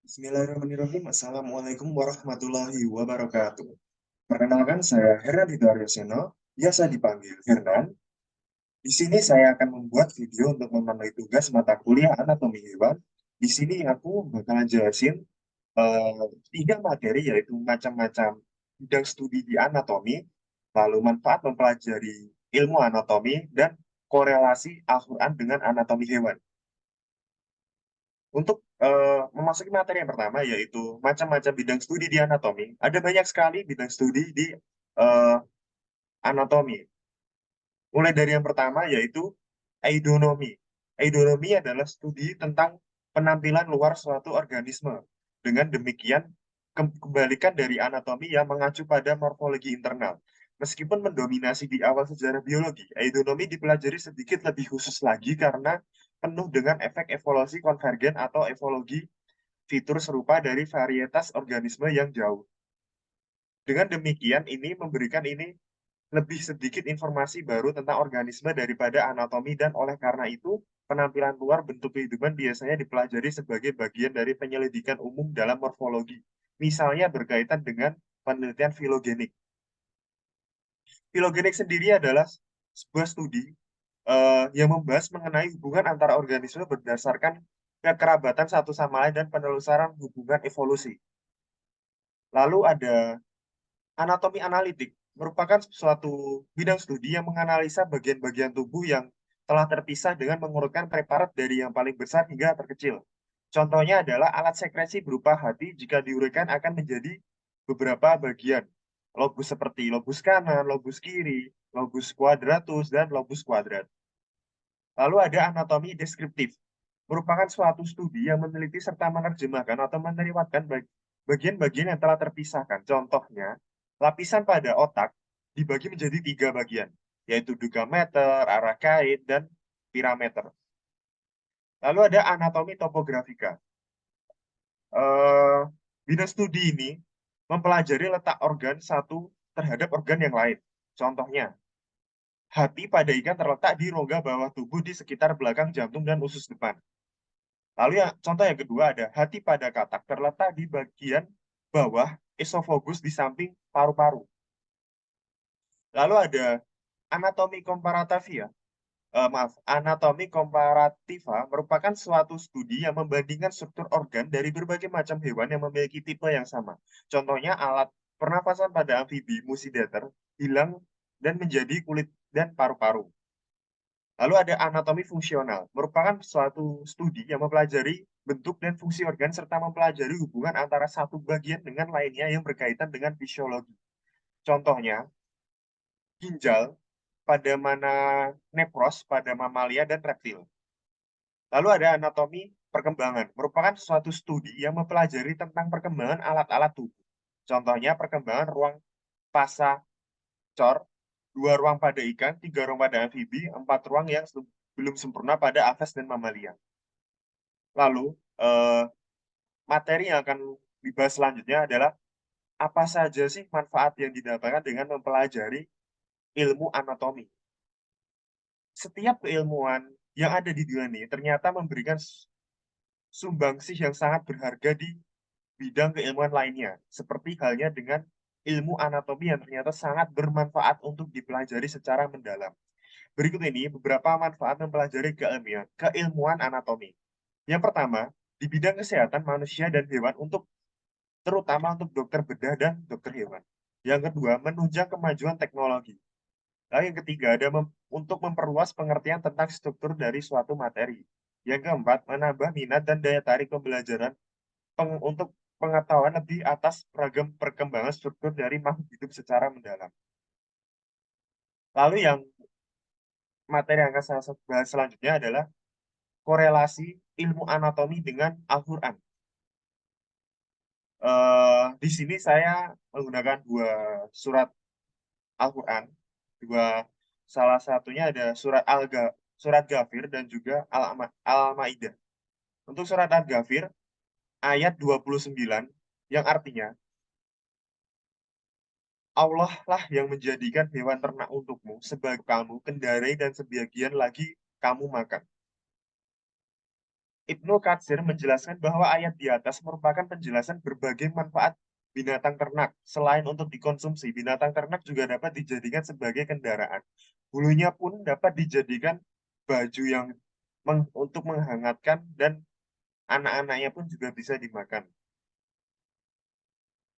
Bismillahirrahmanirrahim. Assalamualaikum warahmatullahi wabarakatuh. Perkenalkan, saya Hernan Hidayat Seno, biasa dipanggil Hernan. Di sini saya akan membuat video untuk memenuhi tugas mata kuliah anatomi hewan. Di sini aku bakalan jelasin tiga materi, yaitu macam-macam bidang studi di anatomi, lalu manfaat mempelajari ilmu anatomi, dan korelasi Al-Quran dengan anatomi hewan. Untuk memasuki materi yang pertama, yaitu macam-macam bidang studi di anatomi, ada banyak sekali bidang studi di eh, anatomi. Mulai dari yang pertama, yaitu eidonomi. Eidonomi adalah studi tentang penampilan luar suatu organisme. Dengan demikian, kebalikan dari anatomi yang mengacu pada morfologi internal. Meskipun mendominasi di awal sejarah biologi, eidonomi dipelajari sedikit lebih khusus lagi karena penuh dengan efek evolusi konvergen atau evolusi fitur serupa dari varietas organisme yang jauh. Dengan demikian, ini memberikan ini lebih sedikit informasi baru tentang organisme daripada anatomi, dan oleh karena itu, penampilan luar bentuk kehidupan biasanya dipelajari sebagai bagian dari penyelidikan umum dalam morfologi. Misalnya berkaitan dengan penelitian filogenik. Filogenik sendiri adalah sebuah studi yang membahas mengenai hubungan antara organisme berdasarkan kekerabatan satu sama lain dan penelusuran hubungan evolusi. Lalu ada anatomi analitik, merupakan suatu bidang studi yang menganalisa bagian-bagian tubuh yang telah terpisah dengan mengurutkan preparat dari yang paling besar hingga terkecil. Contohnya adalah alat sekresi berupa hati, jika diuraikan akan menjadi beberapa bagian. Lobus seperti lobus kanan, lobus kiri, lobus quadratus, dan lobus kuadrat. Lalu ada anatomi deskriptif, merupakan suatu studi yang meneliti serta menerjemahkan atau meneriwatkan bagian-bagian yang telah terpisahkan. Contohnya, lapisan pada otak dibagi menjadi tiga bagian, yaitu dugameter, arah kait, dan pirameter. Lalu ada anatomi topografika. Eh, Bidang studi ini mempelajari letak organ satu terhadap organ yang lain. Contohnya, hati pada ikan terletak di rongga bawah tubuh di sekitar belakang jantung dan usus depan. Lalu yang contoh yang kedua ada hati pada katak terletak di bagian bawah esofagus di samping paru-paru. Lalu ada anatomi komparativa. Anatomi komparativa merupakan suatu studi yang membandingkan struktur organ dari berbagai macam hewan yang memiliki tipe yang sama. Contohnya alat pernafasan pada amfibi musidater hilang dan menjadi kulit dan paru-paru. Lalu ada anatomi fungsional, merupakan suatu studi yang mempelajari bentuk dan fungsi organ serta mempelajari hubungan antara satu bagian dengan lainnya yang berkaitan dengan fisiologi. Contohnya, ginjal pada mana nepros pada mamalia dan reptil. Lalu ada anatomi perkembangan, merupakan suatu studi yang mempelajari tentang perkembangan alat-alat tubuh. Contohnya perkembangan ruang pasa cor, dua ruang pada ikan, tiga ruang pada amfibi, empat ruang yang belum sempurna pada aves dan mamalia. Lalu, eh, materi yang akan dibahas selanjutnya adalah apa saja sih manfaat yang didapatkan dengan mempelajari ilmu anatomi. Setiap keilmuan yang ada di dunia ini ternyata memberikan sumbangsih yang sangat berharga di bidang keilmuan lainnya, seperti halnya dengan ilmu anatomi yang ternyata sangat bermanfaat untuk dipelajari secara mendalam. Berikut ini beberapa manfaat mempelajari keilmuan anatomi. Yang pertama, di bidang kesehatan manusia dan hewan, terutama untuk dokter bedah dan dokter hewan. Yang kedua, menunjang kemajuan teknologi. Lalu yang ketiga, ada untuk memperluas pengertian tentang struktur dari suatu materi. Yang keempat, menambah minat dan daya tarik pembelajaran untuk pengetahuan lebih atas beragam perkembangan struktur dari makhluk hidup secara mendalam. Lalu yang materi yang akan saya bahas selanjutnya adalah korelasi ilmu anatomi dengan Al-Quran. Di sini saya menggunakan dua surat Al-Quran, dua, salah satunya ada surat Ghafir dan juga Al-Maidah. Untuk surat Al-Ghafir ayat 29 yang artinya, Allah lah yang menjadikan hewan ternak untukmu sebagai kamu kendarai dan sebagian lagi kamu makan. Ibnu Katsir menjelaskan bahwa ayat di atas merupakan penjelasan berbagai manfaat binatang ternak. Selain untuk dikonsumsi, binatang ternak juga dapat dijadikan sebagai kendaraan. Bulunya pun dapat dijadikan baju yang untuk menghangatkan dan anak-anaknya pun juga bisa dimakan.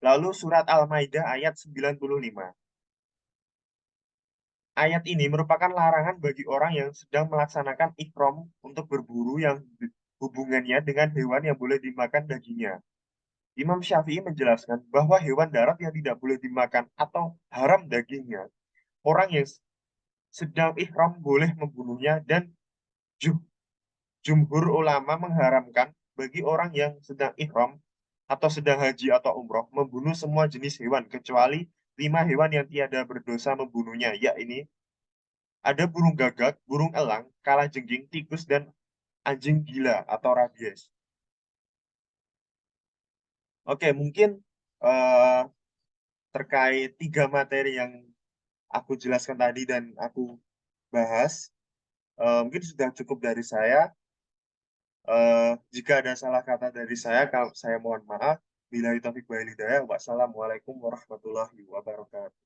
Lalu surat Al-Maidah ayat 95. Ayat ini merupakan larangan bagi orang yang sedang melaksanakan ihram untuk berburu yang hubungannya dengan hewan yang boleh dimakan dagingnya. Imam Syafi'i menjelaskan bahwa hewan darat yang tidak boleh dimakan atau haram dagingnya, orang yang sedang ihram boleh membunuhnya dan jumhur ulama mengharamkan bagi orang yang sedang ihram atau sedang haji atau umroh membunuh semua jenis hewan kecuali 5 hewan yang tiada berdosa membunuhnya, yakni ada burung gagak, burung elang, kalajengking, tikus, dan anjing gila atau rabies. Oke, mungkin eh, terkait 3 materi yang aku jelaskan tadi dan aku bahas, mungkin sudah cukup dari saya. Jika ada salah kata dari saya, kalau saya mohon maaf. Billahi taufiq wal hidayah. Wassalamualaikum warahmatullahi wabarakatuh.